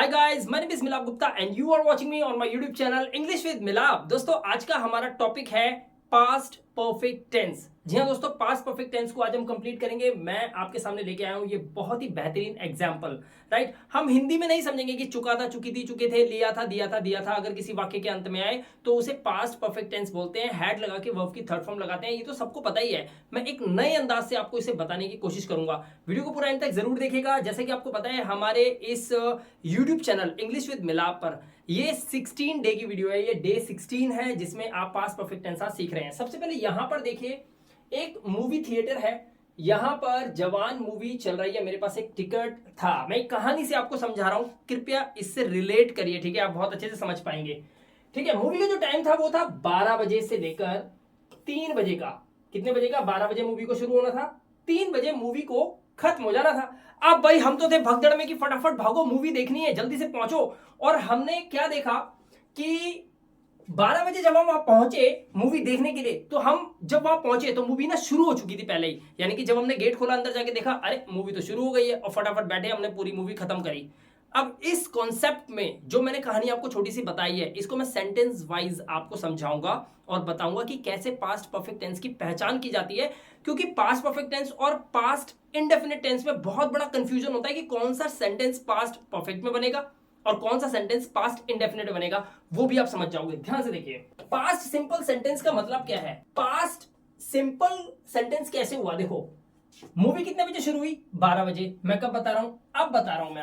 guys, my name is Milab Gupta and you are watching me on my YouTube channel English with Milab। दोस्तों आज का हमारा topic है past perfect tense. जी हाँ दोस्तों, past perfect tense को आज हम कंप्लीट करेंगे। मैं आपके सामने लेके आया हूँ ये बहुत ही बेहतरीन एग्जांपल। राइट, हम हिंदी में नहीं समझेंगे कि चुका था, चुकी थी, चुके थे, लिया था, दिया था, दिया था। अगर किसी वाक्य के अंत में आए तो उसे पास्ट परफेक्ट टेंस बोलते हैं। हैड लगा के वर्ब की थर्ड फॉर्म लगाते हैं, ये तो सबको पता ही है। मैं एक नए अंदाज से आपको इसे बताने की कोशिश करूंगा। वीडियो को पूरा एंड तक जरूर देखिएगा। जैसे कि आपको पता है हमारे इस यूट्यूब चैनल इंग्लिश विद मिलाप पर ये 16 डे की वीडियो है। ये डे 16 है जिसमें आप पास्ट परफेक्ट टेंस सीख रहे हैं। सबसे पहले यहां पर देखिए, एक मूवी थिएटर है, यहां पर जवान मूवी चल रही है। मेरे पास एक टिकट था। मैं एक कहानी से आपको समझा रहा हूं, कृपया इससे रिलेट करिए, ठीक है? आप बहुत अच्छे से समझ पाएंगे। ठीक है, मूवी का जो टाइम था वो था 12 बजे से लेकर 3 बजे का। कितने बजे का? 12 बजे मूवी को शुरू होना था, 3 बजे मूवी को खत्म हो जाना था। अब भाई हम तो थे भगदड़ में कि फटाफट भागो, मूवी देखनी है, जल्दी से पहुंचो। और हमने क्या देखा कि 12 बजे जब हम वहां पहुंचे मूवी देखने के लिए, तो हम जब वहां पहुंचे तो मूवी ना शुरू हो चुकी थी पहले ही। यानी कि जब हमने गेट खोला, अंदर जाके देखा, अरे मूवी तो शुरू हो गई है, और फटाफट बैठे हमने पूरी मूवी खत्म करी। अब इस कॉन्सेप्ट में जो मैंने कहानी आपको छोटी सी बताई है, इसको मैं सेंटेंस वाइज आपको समझाऊंगा और बताऊंगा कि कैसे पास्ट परफेक्ट टेंस की पहचान की जाती है। क्योंकि पास्ट परफेक्ट टेंस और पास्ट इंडेफिनिट टेंस में बहुत बड़ा कंफ्यूजन होता है कि कौन सा सेंटेंस पास्ट परफेक्ट में बनेगा और कौन सा सेंटेंस पास्ट इंडेफिनिट बनेगा, वो भी आप समझ जाओगे। ध्यान से देखिए, पास्ट सिंपल सेंटेंस का मतलब क्या है? पास्ट सिंपल सेंटेंस कैसे हुआ? देखो, मूवी कितने बजे शुरू हुई? 12 बजे। मैं कब बता रहा हूं? अब बता रहा हूं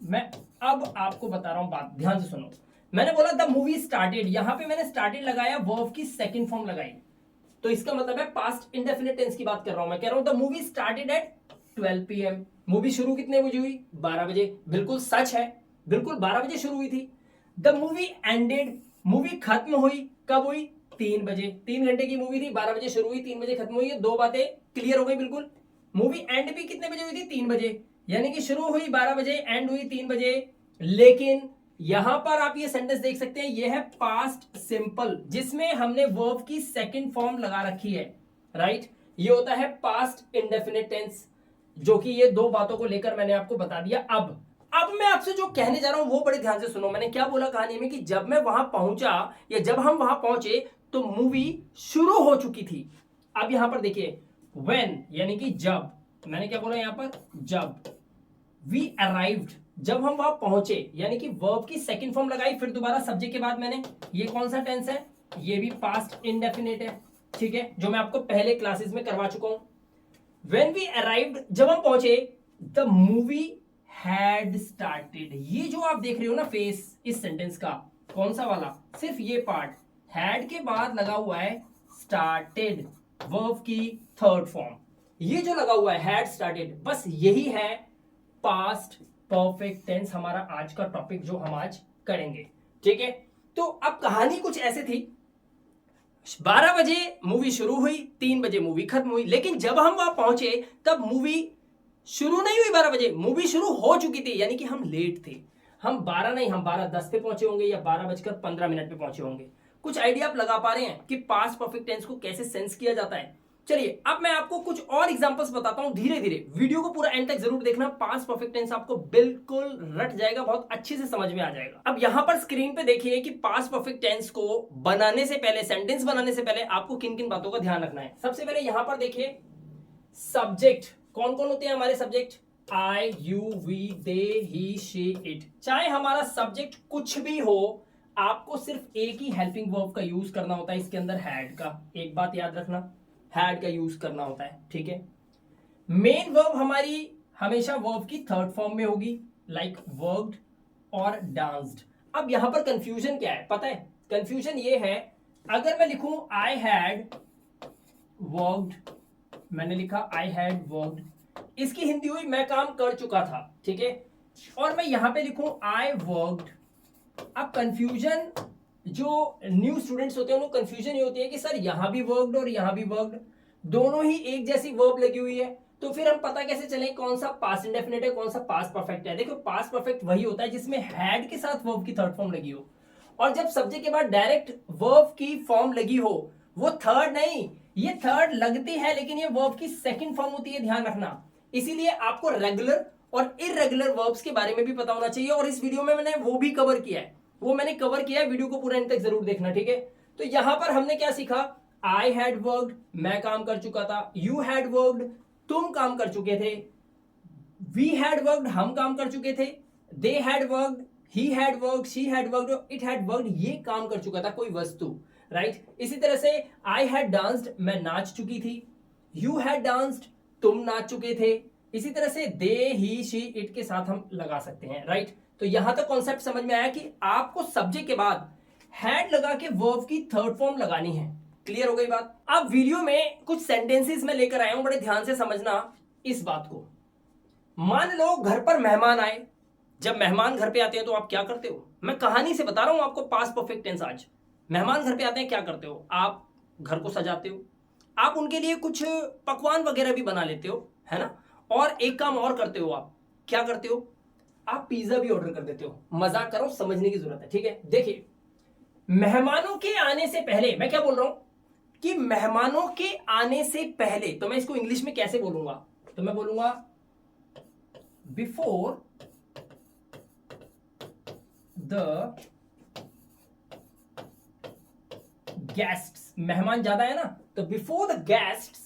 मैं अब आपको बता रहा हूं बात। ध्यान से सुनो। मैंने बोला द मूवी स्टार्टेड, यहां पे मैंने स्टार्टेड लगाया, वर्ब की सेकंड फॉर्म लगाई, तो इसका मतलब है पास्ट इंडेफिनिट टेंस की बात कर रहा हूं। मैं कह रहा हूं the movie started at 12 PM। Movie शुरू कितने बजे हुई? 12 बजे। बिल्कुल सच है, बिल्कुल 12 बजे शुरू हुई थी। द मूवी एंडेड, मूवी खत्म हुई कब हुई? 3 बजे। 3 घंटे की मूवी थी, 12 बजे शुरू हुई, 3 बजे खत्म हुई। दो बातें क्लियर हो गई बिल्कुल। मूवी एंड भी कितने बजे हुई थी? 3 बजे। यानी कि शुरू हुई 12 बजे, एंड हुई 3 बजे। लेकिन यहां पर आप ये सेंटेंस देख सकते हैं, ये है पास्ट सिंपल, जिसमें हमने वर्ब की सेकंड फॉर्म लगा रखी है। राइट, ये होता है पास्ट इंडेफिनिट टेंस, जो कि ये दो बातों को लेकर मैंने आपको बता दिया। अब मैं आपसे जो कहने जा रहा हूं वो बड़े ध्यान से सुनो। मैंने क्या बोला कहानी में कि जब मैं वहां पहुंचा या जब हम वहां पहुंचे तो मूवी शुरू हो चुकी थी। अब यहां पर देखिए, when यानी कि जब, मैंने क्या बोला यहां पर? जब। we arrived, जब हम वहां पहुंचे, यानी कि वर्ब की सेकंड फॉर्म लगाई, फिर दोबारा सब्जेक्ट के बाद मैंने, ये कौन सा टेंस है? ये भी पास्ट इंडेफिनिट है, ठीक है, जो मैं आपको पहले क्लासेस में करवा चुका हूं। when we arrived, जब हम पहुंचे, the movie had started। ये जो आप देख रहे हो ना फेस इस सेंटेंस का, कौन सा वाला? सिर्फ ये पार्ट, had के बाद लगा हुआ है started, वर्ब की थर्ड फॉर्म। ये जो लगा हुआ है हैड स्टार्टेड, बस यही है पास्ट परफेक्ट टेंस, हमारा आज का टॉपिक जो हम आज करेंगे। ठीक है, तो अब कहानी कुछ ऐसे थी, 12 बजे मूवी शुरू हुई, 3 बजे मूवी खत्म हुई। लेकिन जब हम वहां पहुंचे तब मूवी शुरू नहीं हुई 12 बजे, मूवी शुरू हो चुकी थी। यानी कि हम लेट थे। हम 12 नहीं, हम 12:10 पे पहुंचे होंगे या 12:15 पे पहुंचे होंगे। कुछ आइडिया आप लगा पा रहे हैं कि पास्ट परफेक्ट टेंस को कैसे सेंस किया जाता है? चलिए अब मैं आपको कुछ और एग्जांपल्स बताता हूं धीरे धीरे। वीडियो को पूरा एंड तक जरूर देखना, पास्ट परफेक्ट टेंस आपको बिल्कुल रट जाएगा, बहुत अच्छे से समझ में आ जाएगा। अब यहां पर स्क्रीन पे देखिए कि पास्ट परफेक्ट टेंस को बनाने से पहले, सेंटेंस बनाने से पहले आपको किन किन बातों का ध्यान रखना है। सबसे पहले यहां पर देखिए सब्जेक्ट, कौन कौन होते हैं हमारे subject? I, you, we, they, he, she, it. चाहे हमारा सब्जेक्ट कुछ भी हो, आपको सिर्फ एक ही हेल्पिंग वर्ब का यूज करना होता है इसके अंदर, हैड का। एक बात याद रखना, हैड का यूज करना होता है, ठीक है। मेन वर्ब हमारी हमेशा वर्ब की थर्ड फॉर्म में होगी, लाइक वर्क्ड और डांस्ड। अब यहां पर कंफ्यूजन क्या है पता है? कंफ्यूजन ये है, अगर मैं लिखूं आई हैड वर्क्ड, मैंने लिखा आई हैड वर्क्ड, इसकी हिंदी हुई मैं काम कर चुका था, ठीक है। और मैं यहां पे लिखूं आई वर्क्ड। अब कंफ्यूजन जो न्यू स्टूडेंट्स होते हैं उनको कंफ्यूजन ये होती है कि सर यहां भी वर्क्ड और यहां भी वर्क्ड, दोनों ही एक जैसी वर्ब लगी हुई है, तो फिर हम पता कैसे चले कौन सा पास्ट इंडेफिनिट है, कौन सा पास्ट परफेक्ट है? देखो, पास्ट परफेक्ट वही होता है जिसमें हैड के साथ वर्ब की थर्ड फॉर्म लगी हो, और जब सब्जेक्ट के बाद डायरेक्ट वर्ब की फॉर्म लगी हो, वो थर्ड नहीं, ये थर्ड लगती है लेकिन ये वर्ब की सेकंड फॉर्म होती है, ध्यान रखना। इसीलिए आपको रेगुलर और इररेगुलर वर्ब्स के बारे में भी पता होना चाहिए, और इस वीडियो में मैंने वो भी कवर किया है, वीडियो को पूरा एंड तक जरूर देखना, ठीक है। तो यहां पर हमने क्या सीखा, आई हैड वर्कड, मैं काम कर चुका था, यू हैड वर्कड, तुम काम कर चुके थे, वी हैड वर्कड, हम काम कर चुके थे, they had worked, he had worked, she had worked, it had worked, ये काम कर चुका था कोई वस्तु, राइट। इसी तरह से आई हैड डांस्ड, मैं नाच चुकी थी, यू हैड डांस्ड, तुम नाच चुके थे। इसी तरह से दे, ही, शी, इट के साथ हम लगा सकते हैं, राइट। तो यहां तक कॉन्सेप्ट समझ में आया कि आपको सब्जेक्ट के बाद हैड लगा के वर्ब की थर्ड फॉर्म लगानी है। क्लियर हो गई बात। अब वीडियो में कुछ सेंटेंसेस में लेकर आया हूं, बड़े ध्यान से समझना इस बात को। मान लो घर पर मेहमान आए, जब मेहमान घर पे आते हैं तो आप क्या करते हो, मैं कहानी से बता रहा हूं आपको, पास्ट परफेक्ट टेंस। आज मेहमान घर पे आते हैं, क्या करते हो आप, घर को सजाते हो, आप उनके लिए कुछ पकवान वगैरह भी बना लेते हो, है ना। और एक काम और करते हो, आप क्या करते हो, आप पिज्जा भी ऑर्डर कर देते हो। मजाक करो, समझने की जरूरत है, ठीक है। देखिए, मेहमानों के आने से पहले, मैं क्या बोल रहा हूं कि मेहमानों के आने से पहले, तो मैं इसको इंग्लिश में कैसे बोलूंगा, तो मैं बोलूंगा बिफोर द गेस्ट्स, मेहमान ज्यादा है ना, तो बिफोर द गेस्ट्स,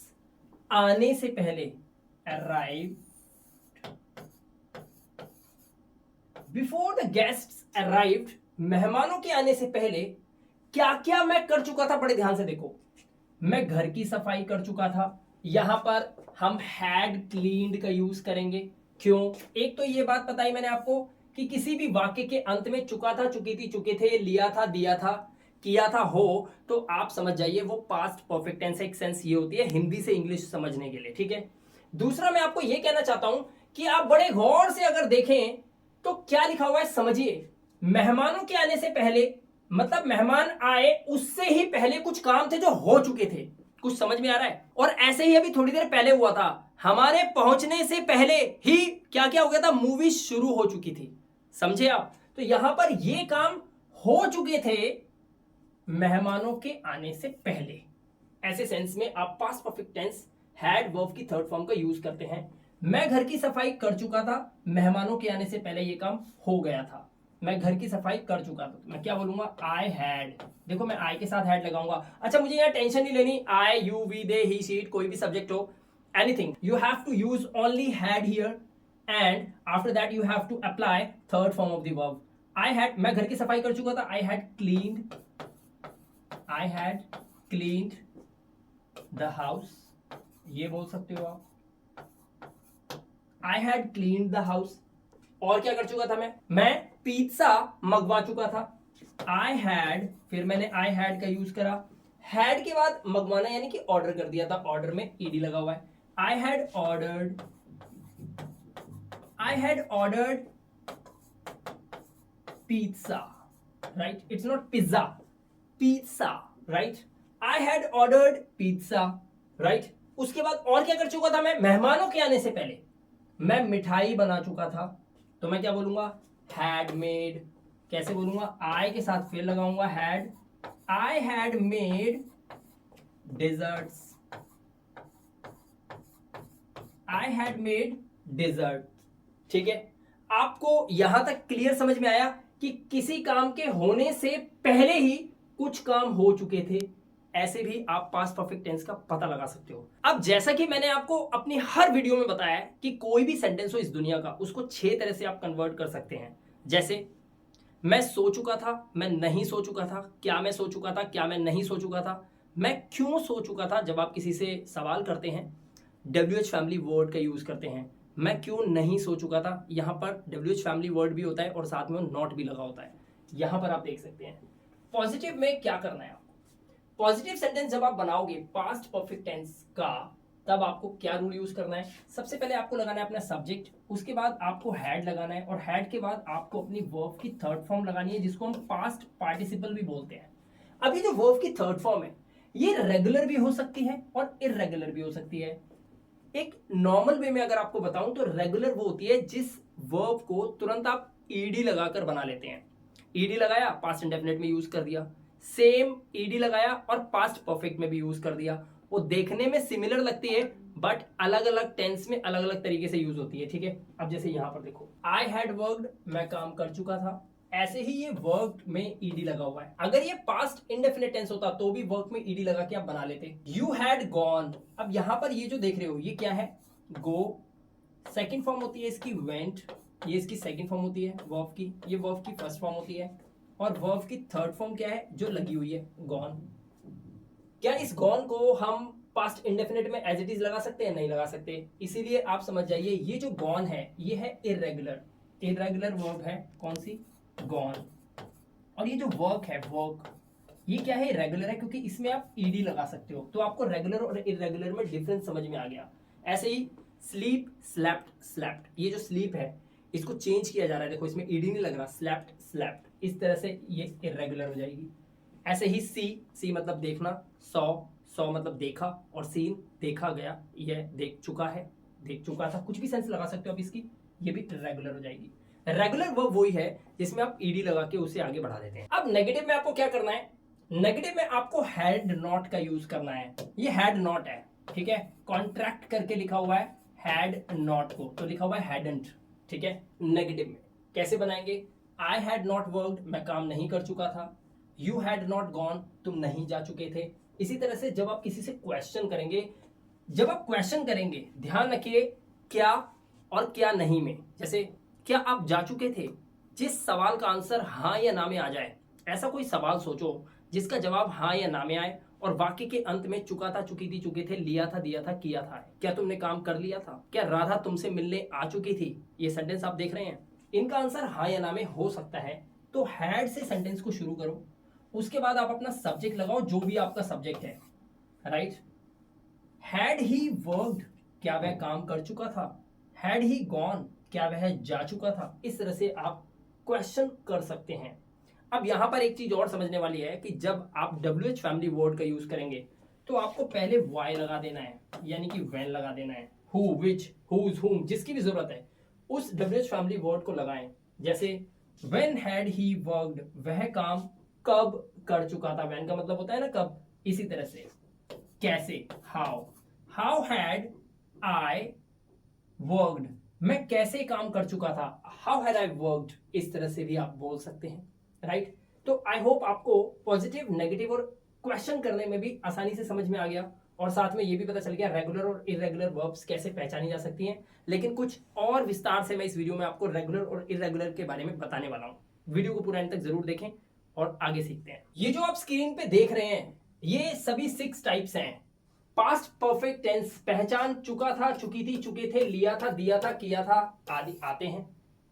आने से पहले, arrive, before the guests arrived, मेहमानों के आने से पहले क्या क्या मैं कर चुका था, बड़े ध्यान से देखो। मैं घर की सफाई कर चुका था, यहां पर हम हैड क्लीन्ड का यूज करेंगे। क्यों, एक तो ये बात बताई मैंने आपको कि किसी भी वाक्य के अंत में चुका था, चुकी थी, चुके थे, लिया था, दिया था, किया था हो, तो आप समझ जाइए वो पास्ट परफेक्ट टेंस। एक सेंस ये होती है हिंदी से इंग्लिश समझने के लिए, ठीक है। दूसरा मैं आपको ये कहना चाहता हूं कि आप बड़े गौर से अगर देखें तो क्या लिखा हुआ है, समझिए। मेहमानों के आने से पहले मतलब मेहमान आए उससे ही पहले कुछ काम थे जो हो चुके थे। कुछ समझ में आ रहा है। और ऐसे ही अभी थोड़ी देर पहले हुआ था, हमारे पहुंचने से पहले ही क्या क्या हो गया था, मूवी शुरू हो चुकी थी। समझे आप। तो यहां पर ये काम हो चुके थे मेहमानों के आने से पहले। ऐसे सेंस में आप past perfect tense had verb की थर्ड फॉर्म का यूज करते हैं। मैं घर की सफाई कर चुका था, मेहमानों के आने से पहले ये काम हो गया था। मैं घर की सफाई कर चुका था, मैं क्या बोलूंगा, आई हैड। देखो मैं आई के साथ हैड लगाऊंगा। अच्छा, मुझे यहाँ टेंशन नहीं लेनी, I, you, we, they, he, she, it, कोई भी सब्जेक्ट हो, anything, you have to use only had here, and after that you have to apply third form of the verb. I had, मैं घर की सफाई कर चुका था, I had cleaned, I had cleaned the house, ये बोल सकते हो आप, I had cleaned the house. और क्या कर चुका था मैं पिज्जा मंगवा चुका था, आई हैड, फिर मैंने आई हैड का यूज करा, हैड के बाद मंगवाना यानी कि ऑर्डर कर दिया था, ऑर्डर में ईडी लगा हुआ है, I had ordered, I had ordered pizza, right, it's not pizza, pizza, right, I had ordered pizza, right. उसके बाद और क्या कर चुका था मैं, मेहमानों के आने से पहले मैं मिठाई बना चुका था, तो मैं क्या बोलूंगा, हैड मेड। कैसे बोलूंगा, आई के साथ फिर लगाऊंगा had, I had made desserts, I had made dessert. ठीक है, आपको यहां तक क्लियर समझ में आया कि किसी काम के होने से पहले ही कुछ काम हो चुके थे। ऐसे भी आप पास्ट परफेक्ट टेंस का पता लगा सकते हो। अब जैसा कि मैंने आपको अपनी हर वीडियो में बताया है कि कोई भी सेंटेंस हो इस दुनिया का, उसको 6 तरह से आप कन्वर्ट कर सकते हैं। जैसे मैं सो चुका था, मैं नहीं सो चुका था, क्या मैं सो चुका था, क्या मैं नहीं सो चुका था, मैं क्यों सो चुका था। जब आप किसी से सवाल करते हैं WH फैमिली वर्ड का यूज करते हैं। मैं क्यों नहीं सो चुका था, यहां पर WH फैमिली वर्ड भी होता है और साथ में नॉट भी लगा होता है। यहां पर आप देख सकते हैं। पॉजिटिव में क्या करना है आपको, पॉजिटिव सेंटेंस जब आप बनाओगे पास्ट परफेक्ट टेंस का, तब आपको क्या रूल यूज करना है। सबसे पहले आपको लगाना है अपना सब्जेक्ट, उसके बाद आपको हैड लगाना है, और हैड के बाद आपको अपनी वर्ब की थर्ड फॉर्म लगानी है, जिसको हम पास्ट पार्टिसिपल भी बोलते हैं। अभी जो वर्ब की थर्ड फॉर्म है ये रेगुलर भी हो सकती है और इररेगुलर भी हो सकती है। एक नॉर्मल वे में अगर आपको बताऊं तो रेगुलर वो होती है जिस वर्ब को तुरंत आप ईडी लगाकर बना लेते हैं। ईडी लगाया, पास्ट इंडेफिनिट में यूज कर दिया, सेम ईडी लगाया और पास्ट परफेक्ट में भी यूज कर दिया। वो देखने में सिमिलर लगती है बट अलग अलग टेंस में अलग अलग तरीके से यूज होती है, ठीक है। अब जैसे यहां पर देखो, आई हैड वर्कड, मैं काम कर चुका था, ऐसे ही ये वर्क में ईडी लगा हुआ है। अगर ये पास्ट इंडेफिनिट टेंस होता तो भी वर्क में ईडी लगा के आप बना लेते। यू हैड गॉन, अब यहां पर ये जो देख रहे हो ये क्या है, गो। सेकंड फॉर्म होती है इसकी वेंट, ये इसकी सेकंड फॉर्म होती है वर्ब की, ये वर्ब की फर्स्ट फॉर्म होती है। और वर्ब की थर्ड फॉर्म क्या है जो लगी हुई है, गॉन। क्या इस गॉन को हम पास्ट इंडेफिनिट में एज इट इज लगा सकते हैं? नहीं लगा सकते। इसीलिए आप समझ जाइए ये जो गॉन है ये है इरेगुलर, इरेगुलर वर्ब है। कौन सी? गॉन। और ये जो वर्क है, वर्क, ये क्या है? रेगुलर है, क्योंकि इसमें आप ईडी लगा सकते हो। तो आपको रेगुलर और इरेगुलर में डिफरेंस समझ में आ गया। ऐसे ही स्लीप, स्लेप्ट, स्लेप्ट, ये जो स्लीप है इसको चेंज किया जा रहा है, देखो इसमें ईडी नहीं लग रहा, स्लेप्ट, स्लेप्ट, इस तरह से ये इरेगुलर हो जाएगी। ऐसे ही सी मतलब देखना, सॉ मतलब देखा, और सीन देखा गया, यह देख चुका है, देख चुका था, कुछ भी सेंस लगा सकते हो आप इसकी, ये भी रेगुलर हो जाएगी। रेगुलर वर्ब वही है जिसमें आप ईडी लगा के उसे आगे बढ़ा देते हैं। अब नेगेटिव में आपको क्या करना है? नेगेटिव में आपको हैड नॉट का यूज करना है। ये हैड नॉट है, ठीक है, कॉन्ट्रैक्ट करके लिखा हुआ है हैड नॉट को, तो लिखा हुआ है हैडंट, ठीक है। नेगेटिव में कैसे बनाएंगे? आई हैड नॉट वर्कड, मैं काम नहीं कर चुका था। यू हैड नॉट गॉन, तुम नहीं जा चुके थे। इसी तरह से जब आप किसी से क्वेश्चन करेंगे, जब आप क्वेश्चन करेंगे ध्यान रखिए क्या और क्या नहीं में। जैसे क्या आप जा चुके थे, जिस सवाल का आंसर हाँ या ना में आ जाए, ऐसा कोई सवाल सोचो जिसका जवाब हाँ या ना में आए और वाक्य के अंत में चुका था, चुकी थी, चुके थे, लिया था, दिया था, किया था। क्या तुमने काम कर लिया था? क्या राधा तुमसे मिलने आ चुकी थी? ये सेंटेंस आप देख रहे हैं, इनका आंसर हाँ या ना में हो सकता है। तो हैड से सेंटेंस को शुरू करो, उसके बाद आप अपना सब्जेक्ट लगाओ, जो भी आपका सब्जेक्ट है, राइट। हैड ही वर्कड, क्या वह काम कर चुका था? हैड ही गॉन, क्या वह जा चुका था? इस तरह से आप क्वेश्चन कर सकते हैं। अब यहां पर एक चीज और समझने वाली है कि जब आप WH फैमिली वर्ड का यूज करेंगे तो आपको पहले वाई लगा देना है, यानी कि व्हेन लगा देना है। हु, विच, हुज, हुम, जिसकी भी जरूरत है उस WH फैमिली वर्ड को लगाएं। जैसे व्हेन हैड ही वर्कड, वह काम कब कर चुका था। व्हेन का मतलब होता है ना कब। इसी तरह से कैसे, how, how had I worked, मैं कैसे काम कर चुका था, हाउ हैड आई वर्कड, इस तरह से भी आप बोल सकते हैं, राइट। तो आई होप आपको पॉजिटिव, नेगेटिव और क्वेश्चन करने में भी आसानी से समझ में आ गया, और साथ में ये भी पता चल गया रेगुलर और इरेगुलर वर्ब्स कैसे पहचानी जा सकती हैं। लेकिन कुछ और विस्तार से मैं इस वीडियो में आपको रेगुलर और इरेगुलर के बारे में बताने वाला हूं। वीडियो को पूरा एंड तक जरूर देखें और आगे सीखते हैं। ये जो आप स्क्रीन पे देख रहे हैं ये सभी 6 टाइप्स हैं। पास्ट परफेक्ट टेंस, पहचान चुका था, चुकी थी, चुके थे, लिया था, दिया था, किया था आदि आते हैं।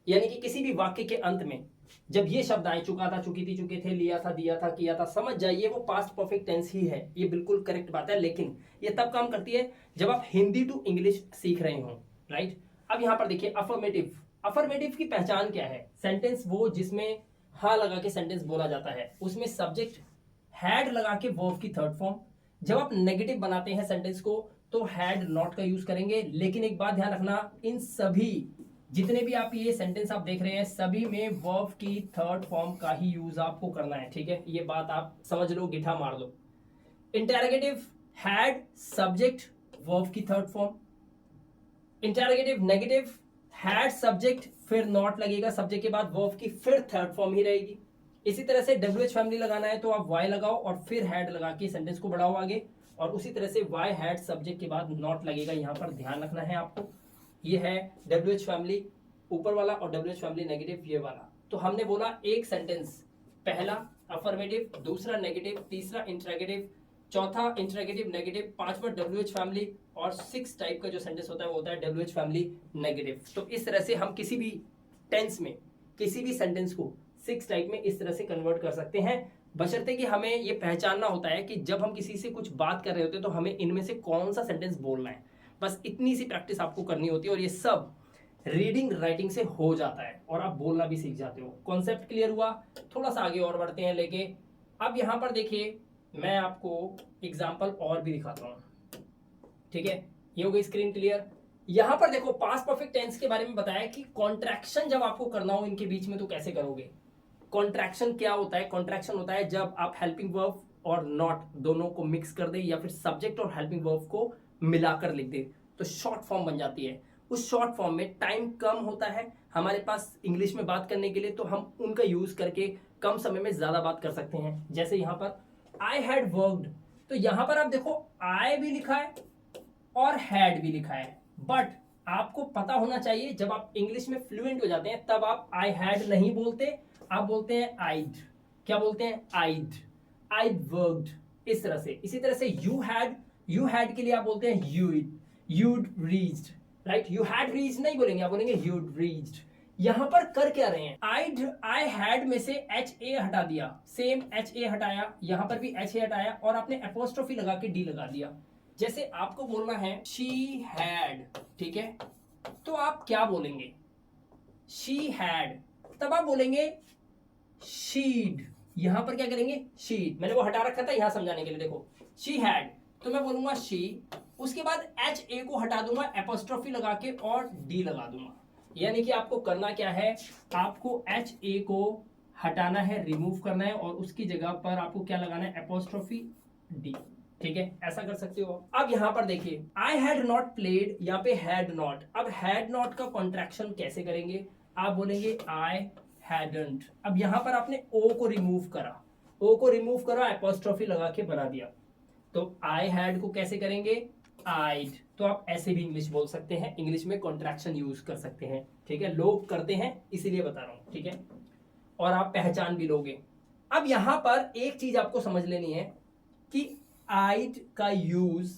यानी कि किसी भी वाक्य के अंत में जब ये शब्द आए, चुका था, चुकी थी, चुके थे, लिया था, दिया था, किया था, समझ जाइए वो पास्ट परफेक्ट टेंस ही है। ये बिल्कुल करेक्ट बात है, लेकिन ये तब काम करती है जब आप हिंदी टू इंग्लिश सीख रहे हो, राइट। अब यहां पर देखिए अफर्मेटिव, अफर्मेटिव की पहचान क्या है? सेंटेंस वो जिसमें हाँ लगा के सेंटेंस बोला जाता है, उसमें सब्जेक्ट हैड लगा के वर्ब की थर्ड फॉर्म। जब आप नेगेटिव बनाते हैं सेंटेंस को तो हैड नॉट का यूज करेंगे। लेकिन एक बात ध्यान रखना, इन सभी जितने भी आप ये सेंटेंस आप देख रहे हैं सभी में वर्ब की थर्ड फॉर्म का ही यूज आपको करना है, ठीक है। ये बात आप समझ लो, गिठा मार लो। इंटेरोगेटिव हैड सब्जेक्ट वर्ब की third form. Interrogative negative had subject फिर नॉट लगेगा, सब्जेक्ट के बाद वर्ब की फिर थर्ड फॉर्म ही रहेगी। इसी तरह से WH फैमिली लगाना है तो आप वाई लगाओ और फिर हैड लगा के सेंटेंस को बढ़ाओ आगे, और उसी तरह से वाई हैड सब्जेक्ट के बाद नॉट लगेगा, यहां पर ध्यान रखना है आपको। ये है WH फैमिली ऊपर वाला और WH फैमिली नेगेटिव ये वाला। तो हमने बोला एक सेंटेंस, पहला अफर्मेटिव, दूसरा नेगेटिव, तीसरा इंटरोगेटिव, चौथा इंटरोगेटिव नेगेटिव, पांचवा WH फैमिली, और 6 टाइप का जो सेंटेंस होता है वो होता है WH फैमिली नेगेटिव। तो इस तरह से हम किसी भी टेंस में किसी भी सेंटेंस को 6 टाइप में इस तरह से कन्वर्ट कर सकते हैं, बशर्ते कि हमें ये पहचानना होता है कि जब हम किसी से कुछ बात कर रहे होते हैं तो हमें इनमें से कौन सा सेंटेंस बोलना है। बस इतनी सी प्रैक्टिस आपको करनी होती है और ये सब रीडिंग राइटिंग से हो जाता है और आप बोलना भी सीख जाते हो। कॉन्सेप्ट क्लियर हुआ? थोड़ा सा आगे और बढ़ते हैं लेके। अब यहां पर देखिए मैं आपको एग्जाम्पल और भी दिखाता हूं, ठीक है। ये हो गई स्क्रीन क्लियर। यहां पर देखो पास्ट परफेक्ट टेंस के बारे में बताया कि कॉन्ट्रैक्शन जब आपको करना हो इनके बीच में तो कैसे करोगे। कॉन्ट्रैक्शन क्या होता है? कॉन्ट्रैक्शन होता है जब आप हेल्पिंग वर्ब और नॉट दोनों को मिक्स कर दे या फिर सब्जेक्ट और हेल्पिंग वर्ब को मिलाकर लिख दे, तो शॉर्ट फॉर्म बन जाती है। उस शॉर्ट फॉर्म में टाइम कम होता है हमारे पास इंग्लिश में बात करने के लिए, तो हम उनका यूज करके कम समय में ज्यादा बात कर सकते हैं। जैसे यहाँ पर आई हैड वर्कड, तो यहाँ पर आप देखो आई भी लिखा है और हैड भी लिखा है, बट आपको पता होना चाहिए जब आप इंग्लिश में फ्लुएंट हो जाते हैं तब आप आई हैड नहीं बोलते, आप बोलते हैं आइड। क्या बोलते हैं? आइड, आइड वर्कड, इस तरह से। इसी तरह से यू हैड के लिए आप बोलते हैं you'd reached, right? You had reached नहीं बोलेंगे, आप बोलेंगे यूड रीच्ड। यहां पर कर क्या रहे हैं? आई हैड में से एच ए हटा दिया, सेम एच ए हटाया, यहां पर भी एच ए हटाया और आपने एपोस्ट्रोफी लगा के डी लगा दिया। जैसे आपको बोलना है शी हैड, ठीक है, तो आप क्या बोलेंगे? शी हैड, तब आप बोलेंगे शीड। यहां पर क्या करेंगे? शीड। मैंने वो हटा रखा था यहां समझाने के लिए। देखो शी हैड, तो मैं बोलूंगा शी, उसके बाद एच ए को हटा दूंगा एपोस्ट्रोफी लगा के और डी लगा दूंगा। यानी कि आपको करना क्या है? आपको एच ए को हटाना है, रिमूव करना है और उसकी जगह पर आपको क्या लगाना है? एपोस्ट्रोफी डी, ठीक है? ऐसा कर सकते हो। अब यहां पर देखिए आई हैड नॉट प्लेड, यहाँ पे हैड नॉट। अब हैड नॉट का कॉन्ट्रैक्शन कैसे करेंगे? आप बोलेंगे आई हैडंट। अब यहां पर आपने ओ को रिमूव करा, ओ को रिमूव करा, एपोस्ट्रोफी लगा के बना दिया। तो आई हैड को कैसे करेंगे? आइड। तो आप ऐसे भी इंग्लिश बोल सकते हैं, इंग्लिश में कॉन्ट्रैक्शन यूज कर सकते हैं, ठीक है? लोग करते हैं इसीलिए बता रहा हूं, ठीक है? और आप पहचान भी लोगे। अब यहां पर एक चीज आपको समझ लेनी है कि आइड का यूज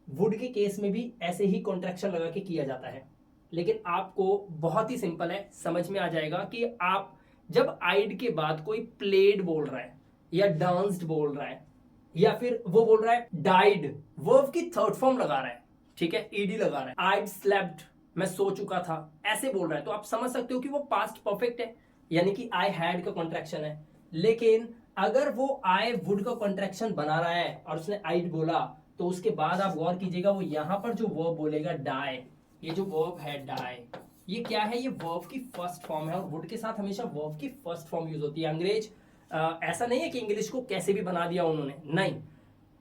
वुड के केस में भी ऐसे ही कॉन्ट्रैक्शन लगा के किया जाता है, लेकिन आपको बहुत ही सिंपल है, समझ में आ जाएगा कि आप जब आइड के बाद कोई प्लेड बोल रहा है या डांस्ड बोल रहा है या फिर वो बोल रहा है डाइड, वर्ब की थर्ड फॉर्म लगा रहा है, ठीक है, ईडी लगा रहा है, आइड स्लेप्ट, मैं सो चुका था, ऐसे बोल रहा है, तो आप समझ सकते हो कि वो पास्ट परफेक्ट है, यानी कि आई हैड का कॉन्ट्रैक्शन है। लेकिन अगर वो आई वुड का कॉन्ट्रैक्शन बना रहा है और उसने आइड बोला, तो उसके बाद आप गौर कीजिएगा वो यहां पर जो वर्ब बोलेगा डाई, ये जो वर्ब है डाई, ये क्या है? ये वर्ब की फर्स्ट फॉर्म है और वुड के साथ हमेशा वर्ब की फर्स्ट फॉर्म यूज होती है। अंग्रेज ऐसा नहीं है कि इंग्लिश को कैसे भी बना दिया उन्होंने, नहीं,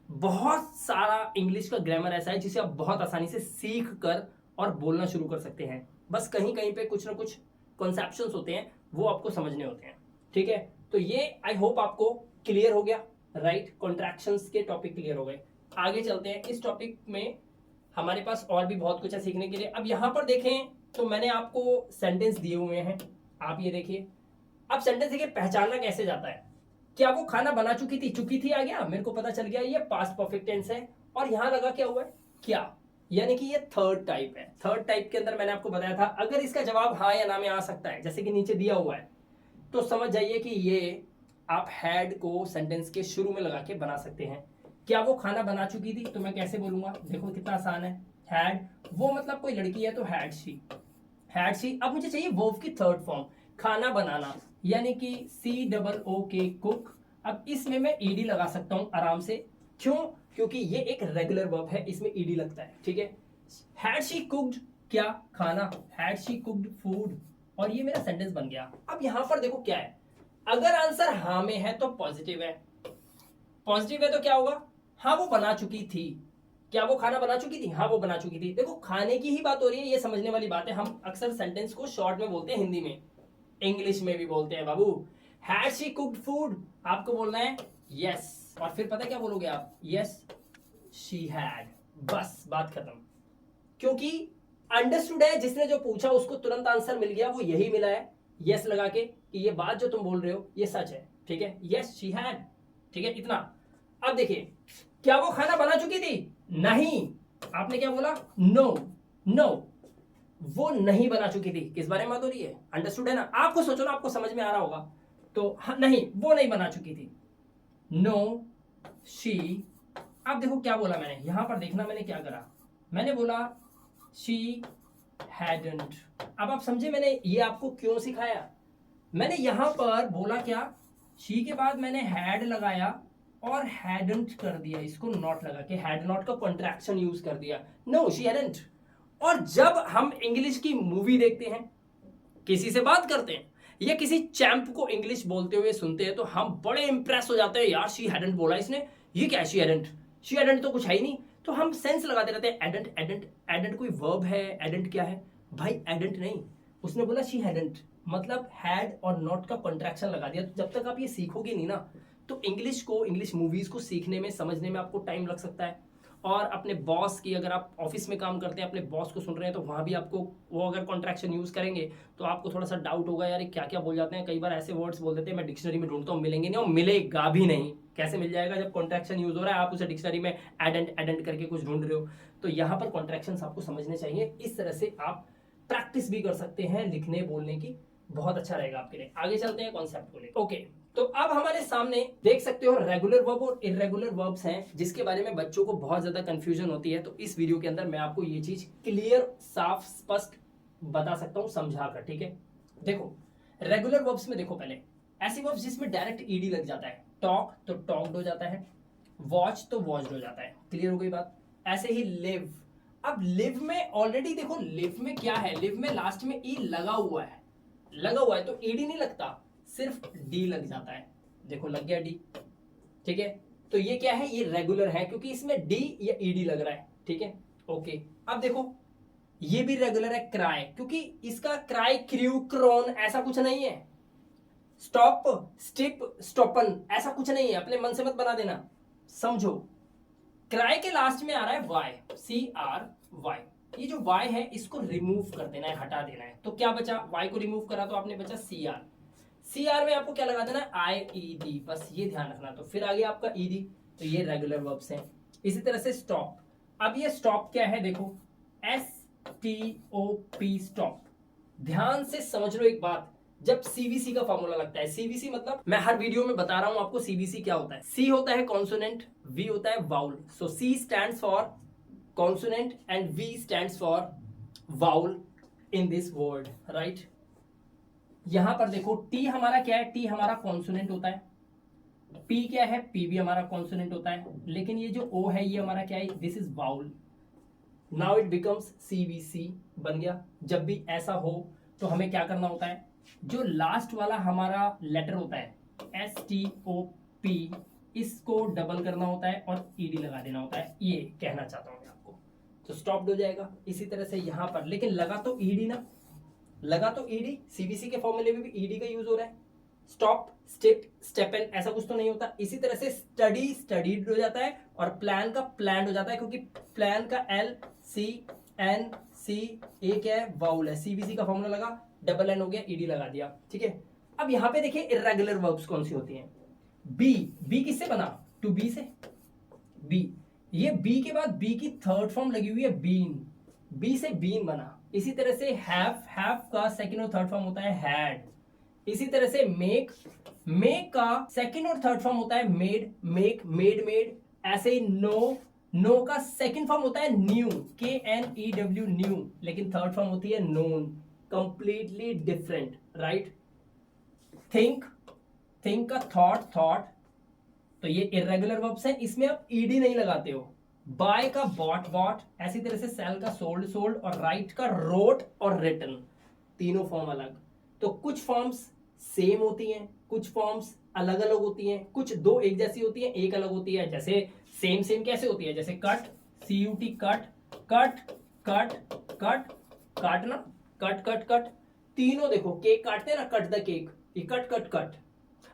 बहुत सारा इंग्लिश का ग्रामर ऐसा है जिसे आप बहुत आसानी से सीख कर और बोलना शुरू कर सकते हैं। बस कहीं कहीं पे कुछ ना कुछ कॉन्सेप्शंस होते हैं, वो आपको समझने होते हैं, ठीक है? तो ये आई होप आपको क्लियर हो गया, राइट? कॉन्ट्रैक्शंस के टॉपिक क्लियर हो गए। आगे चलते हैं। इस टॉपिक में हमारे पास और भी बहुत कुछ है सीखने के लिए। अब यहां पर देखें तो मैंने आपको सेंटेंस दिए हुए हैं, आप ये देखिए। अब सेंटेंस देखिए पहचानना कैसे जाता है? क्या वो खाना बना चुकी थी आ गया, मेरे को पता चल गया ये पास्ट परफेक्ट टेंस है, और यहां लगा क्या हुआ है? क्या, यानी कि ये थर्ड टाइप है। थर्ड टाइप के अंदर मैंने आपको बताया था अगर इसका जवाब हाँ या ना में आ सकता है, जैसे कि नीचे दिया हुआ है, तो समझ जाइए कि ये आप हैड को सेंटेंस के शुरू में लगा के बना सकते हैं। क्या वो खाना बना चुकी थी, तो मैं कैसे बोलूंगा? देखो कितना आसान है। हैड, वो मतलब कोई लड़की है तो हैड शी, हैड शी। अब मुझे चाहिए वर्ब की थर्ड फॉर्म, खाना बनाना, यानी कि COO कुक। अब इसमें मैं ईडी लगा सकता हूं आराम से, क्यों? क्योंकि ये एक रेगुलर वर्ब है, इसमें ईडी लगता है, ठीक है? हैड शी कुक्ड, क्या? खाना, हैड शी कुक्ड फूड, और ये मेरा सेंटेंस बन गया। अब यहां पर देखो क्या है, अगर आंसर हाँ में है तो पॉजिटिव है, पॉजिटिव है तो क्या होगा? हाँ वो बना चुकी थी। क्या वो खाना बना चुकी थी? हाँ वो बना चुकी थी। देखो खाने की ही बात हो रही है, ये समझने वाली बात है। हम अक्सर सेंटेंस को शॉर्ट में बोलते हैं, हिंदी में, इंग्लिश में भी बोलते हैं बाबू। हैड शी कुक्ड फूड, आपको बोलना है यस, और फिर पता क्या बोलोगे आप? यस शी हैड, बस बात खत्म। क्योंकि अंडरस्टूड है, जिसने जो पूछा उसको तुरंत आंसर मिल गया, वो यही मिला है यस लगा के कि ये बात जो तुम बोल रहे हो ये सच है, ठीक है? यस शी हैड, ठीक है, इतना। अब देखिए, क्या वो खाना बना चुकी थी? नहीं। आपने क्या बोला? नो, नो, वो नहीं बना चुकी थी। किस बारे में बात हो रही है? अंडरस्टूड है ना? आपको सोचो ना, आपको समझ में आ रहा होगा। तो हाँ, नहीं, वो नहीं बना चुकी थी। No she. अब देखो क्या बोला मैंने, यहां पर देखना मैंने क्या करा, मैंने बोला शी हैडंट। अब आप समझे मैंने ये आपको क्यों सिखाया? मैंने यहां पर बोला क्या, शी के बाद मैंने हैड लगाया और हैडंट कर दिया, इसको नॉट लगा के हैड नॉट का कॉन्ट्रैक्शन यूज कर दिया, नो शी हैडंट। और जब हम इंग्लिश की मूवी देखते हैं, किसी से बात करते हैं या किसी चैंप को इंग्लिश बोलते हुए सुनते हैं, तो हम बड़े इंप्रेस हो जाते हैं, यार शी हैडंट बोला इसने, ये क्या है शी हैडंट? शी हैडंट तो कुछ है ही नहीं। तो हम सेंस लगाते रहते हैं, एडेंट एडेंट एडेंट कोई वर्ब है, एडेंट क्या है भाई, एडेंट नहीं, उसने बोला शी हैडेंट, मतलब हैड और नॉट का कॉन्ट्रैक्शन लगा दिया। तो जब तक आप ये सीखोगे नहीं ना, तो इंग्लिश मूवीज को सीखने में, समझने में आपको टाइम लग सकता है। और अपने बॉस की, अगर आप ऑफिस में काम करते हैं, अपने बॉस को सुन रहे हैं, तो वहां भी आपको वो अगर कॉन्ट्रैक्शन यूज करेंगे तो आपको थोड़ा सा डाउट होगा, यार क्या क्या बोल जाते हैं, कई बार ऐसे वर्ड्स बोल देते हैं मैं डिक्शनरी में ढूंढता हूँ, मिलेंगे नहीं, और मिलेगा भी नहीं। कैसे मिल जाएगा जब कॉन्ट्रैक्शन यूज हो रहा है, आप उसे डिक्शनरी में एडेंट एडेंट करके कुछ ढूंढ रहे हो। तो यहाँ पर कॉन्ट्रैक्शन आपको समझने चाहिए। इस तरह से आप प्रैक्टिस भी कर सकते हैं लिखने बोलने की, बहुत अच्छा रहेगा आपके लिए। आगे चलते हैं कॉन्सेप्ट को लेकर। ओके, तो अब हमारे सामने देख सकते हो रेगुलर वर्ब और इर्रेगुलर वर्ब्स हैं, जिसके बारे में बच्चों को बहुत ज्यादा कंफ्यूजन होती है। तो इस वीडियो के अंदर मैं आपको ये चीज क्लियर, साफ, स्पष्ट बता सकता हूं समझा कर, ठीक है। देखो रेगुलर वर्ब्स में देखो, पहले ऐसे वर्ब्स जिसमें डायरेक्ट ईडी लग जाता है, टॉक तो टॉक्ड हो जाता है, वॉच तो वॉच्ड हो जाता है, क्लियर हो गई बात। ऐसे ही लिव, अब लिव में ऑलरेडी देखो, लिव में क्या है, लिव में लास्ट में ई लगा हुआ है, लगा हुआ है तो ईडी नहीं लगता, सिर्फ डी लग जाता है। देखो लग गया डी, ठीक है। तो ये क्या है, ये रेगुलर है क्योंकि इसमें डी या ईडी लग रहा है, ठीक है। ओके, अब देखो ये भी रेगुलर है, क्राई, क्योंकि इसका क्राई, क्रू, क्रोन ऐसा कुछ नहीं है, स्टॉप, स्टिप, स्टॉपन ऐसा कुछ नहीं है, अपने मन से मत बना देना, समझो। क्राई के लास्ट में आ रहा है वाई, CRY, ये जो y है इसको रिमूव कर देना है, हटा देना है। तो क्या बचा, y को रिमूव करा तो आपने बचा CR में आपको क्या लगा देना है, IED, बस ये ध्यान रखना। तो फिर आ गया आपका ED, तो ये रेगुलर वर्ब्स हैं। इसी तरह से स्टॉप, अब ये स्टॉप क्या है, देखो STOP, स्टॉप। ध्यान से समझ लो एक बात, जब CVC का फॉर्मूला लगता है, CVC मतलब मैं हर वीडियो में बता रहा हूं आपको CVC क्या होता है। C होता है कॉन्सोनेंट, V होता है vowel, so C stands for consonant and V stands for vowel in this word, right? यहां पर देखो T हमारा क्या है, T हमारा consonant होता है, P क्या है, P भी हमारा consonant होता है, लेकिन ये जो O है ये हमारा क्या है, this is vowel. Now it becomes CVC बन गया। जब भी ऐसा हो तो हमें क्या करना होता है, जो लास्ट वाला हमारा लेटर होता है STOP, इसको डबल करना होता है और ED लगा देना होता है, ये कहना चाहता हूं मैं आपको। तो स्टॉप्ड हो जाएगा। इसी तरह से यहां पर, लेकिन लगा तो ED ना, लगा तो ED, CVC के फॉर्मूले में भी ED का यूज हो रहा है। स्टॉप, स्टिप, स्टेपन ऐसा कुछ तो नहीं होता। इसी तरह से स्टडी, स्टडीड हो जाता है, और प्लान का प्लान हो जाता है, क्योंकि प्लान का LCNC ए क्या है, वाउल है, CVC का फॉर्मूला लगा, डबल N हो गया, ED लगा दिया, ठीक है। अब यहां पे देखिए इर्रेगुलर वर्ब्स कौन सी होती हैं। बी किससे बना, टू बी से, बी, ये बी के बाद बी की थर्ड फॉर्म लगी हुई है बीन, बी से बीन बना। इसी तरह से हैव का सेकंड और थर्ड फॉर्म होता है हैड। इसी तरह से मेक का सेकंड और थर्ड फॉर्म होता है मेड, मेड। ऐसे ही नो का सेकंड फॉर्म होता है न्यू, KNEW, न्यू, लेकिन थर्ड फॉर्म होती है known, completely different, right. Think का थॉट, तो ये इर्रेगुलर वर्ब्स हैं, इसमें आप ED नहीं लगाते हो। बाय का बॉट, ऐसी तरह से सेल का सोल्ड, और राइट का रोट और रिटन, तीनों फॉर्म अलग। तो कुछ फॉर्म्स सेम होती हैं, कुछ फॉर्म्स अलग अलग होती हैं, कुछ दो एक जैसी होती हैं, एक अलग होती है। जैसे सेम कैसे होती है, जैसे कट, CUT, काटना, कट, तीनों देखो केक काटते हैं ना, कट द केक, ये कट।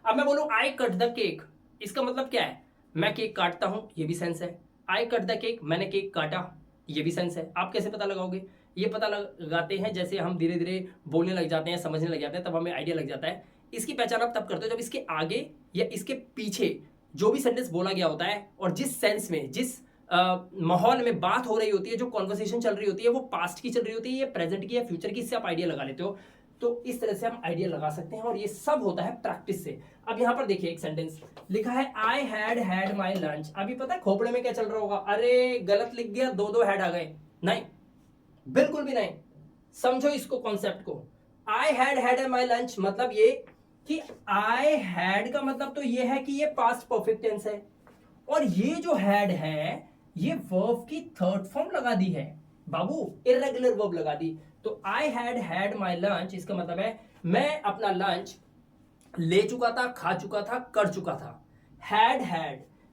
अब मैं बोलूं आई कट द केक, इसका मतलब क्या है, मैं केक काटता हूं, ये भी सेंस है। आई कट द केक, मैंने केक काटा, ये भी सेंस है। आप कैसे पता लगाओगे, ये पता लगाते हैं जैसे हम धीरे धीरे बोलने लग जाते हैं, समझने लग जाते हैं, तब हमें आइडिया लग जाता है। इसकी पहचान आप तब करते हो जब इसके आगे या इसके पीछे जो भी सेंटेंस बोला गया होता है, और जिस सेंस में, जिस माहौल में बात हो रही होती है, जो कॉन्वर्सेशन चल रही होती है, वो पास्ट की चल रही होती है या प्रेजेंट की या फ्यूचर की, इससे आप आइडिया लगा लेते हो। तो इस तरह से हम आइडिया लगा सकते हैं, और ये सब होता है प्रैक्टिस से। अब यहां पर देखिए एक सेंटेंस लिखा है, आई हैड माई लंच। अभी पता है खोपड़े में क्या चल रहा होगा, अरे गलत लिख दिया, दो हैड आ गए, नहीं, बिल्कुल भी नहीं। समझो इसको, कॉन्सेप्ट को। आई हैड माई लंच मतलब ये कि आई हैड का मतलब तो ये है कि ये पास्ट परफेक्ट टेंस है, और ये जो हैड है ये वर्ब की थर्ड फॉर्म लगा दी है बाबू, इर्रेगुलर वर्ब लगा दी। तो आई हैड माई लंच, इसका मतलब है मैं अपना लंच ले चुका था, खा चुका था, कर चुका था। हैड,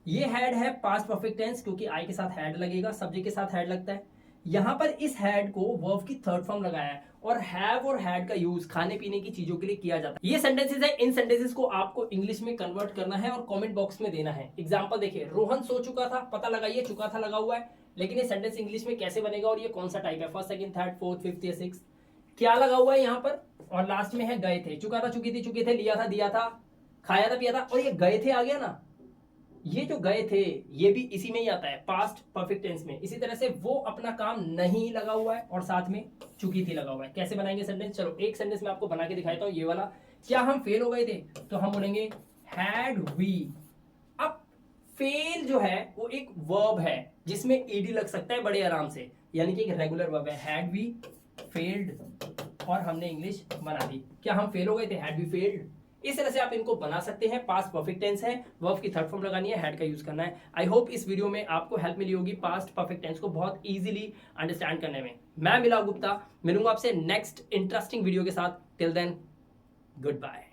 ये हैड है पास्ट परफेक्ट टेंस, क्योंकि आई के साथ हैड लगेगा, सब्जेक्ट के साथ हैड लगता है। यहां पर इस हैड को वर्ब की थर्ड फॉर्म लगाया है, और हैव और हैड का यूज खाने पीने की चीजों के लिए किया जाता है। ये सेंटेंसेस है, इन सेंटेंसेस को आपको इंग्लिश में कन्वर्ट करना है और कमेंट बॉक्स में देना है। एग्जांपल देखिए, रोहन सो चुका था, पता लगाइए चुका था लगा हुआ है, लेकिन ये सेंटेंस इंग्लिश में कैसे बनेगा और ये कौन सा टाइप है, first second third fourth fifth या सिक्स, क्या लगा हुआ है यहाँ पर, और लास्ट में है गए थे, चुका था चुकी थी चुके थे, लिया था दिया था, खाया था पिया था, और ये गए थे आ गया ना। ये जो गए थे ये भी इसी में ही आता है, पास्ट परफेक्ट टेंस में। इसी तरह से वो अपना काम नहीं लगा हुआ है और साथ में चुकी थी लगा हुआ है। कैसे बनाएंगे सेंटेंस, चलो एक सेंटेंस में आपको बना के दिखाता हूं। ये वाला, क्या हम फेल हो गए थे, तो हम बोलेंगे हैड वी। अब फेल जो है वो एक वर्ब है जिसमें ईडी लग सकता है बड़े आराम से, यानी कि एक रेगुलर वर्ब है, हैड वी फेल्ड, और हमने इंग्लिश बना दी। क्या हम फेल हो गए थे, हैड वी फेल्ड। इस तरह से आप इनको बना सकते हैं। पास्ट परफेक्ट टेंस है, वर्ब की थर्ड फॉर्म लगानी है, हैड का यूज करना है। आई होप इस वीडियो में आपको हेल्प मिली होगी पास्ट परफेक्ट टेंस को बहुत इजीली अंडरस्टैंड करने में। मैं मिलाप गुप्ता, मिलूंगा आपसे नेक्स्ट इंटरेस्टिंग वीडियो के साथ। Till then, good bye.